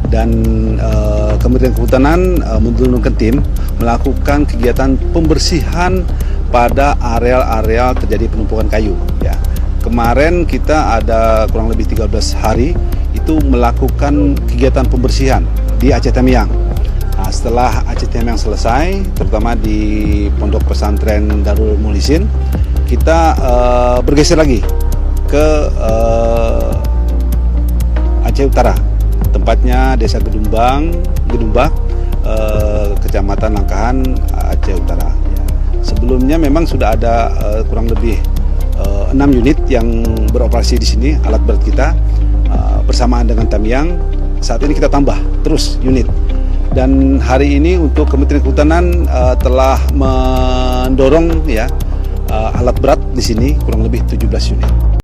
dan Kementerian Kehutanan menurunkan tim melakukan kegiatan pembersihan pada areal-areal terjadi penumpukan kayu. Ya. Kemarin kita ada kurang lebih 13 hari itu melakukan kegiatan pembersihan di Aceh Tamiang. Nah, setelah Aceh Tamiang selesai, terutama di Pondok Pesantren Darul Muhlisin, kita bergeser lagi ke Aceh Utara, tempatnya Desa Gedumbak, Kecamatan Langkahan, Aceh Utara. Sebelumnya memang sudah ada kurang lebih 6 unit yang beroperasi di sini, alat berat kita bersamaan dengan Tamiang. Saat ini kita tambah terus unit. Dan hari ini untuk Kementerian Kehutanan telah mendorong alat berat di sini kurang lebih 17 unit.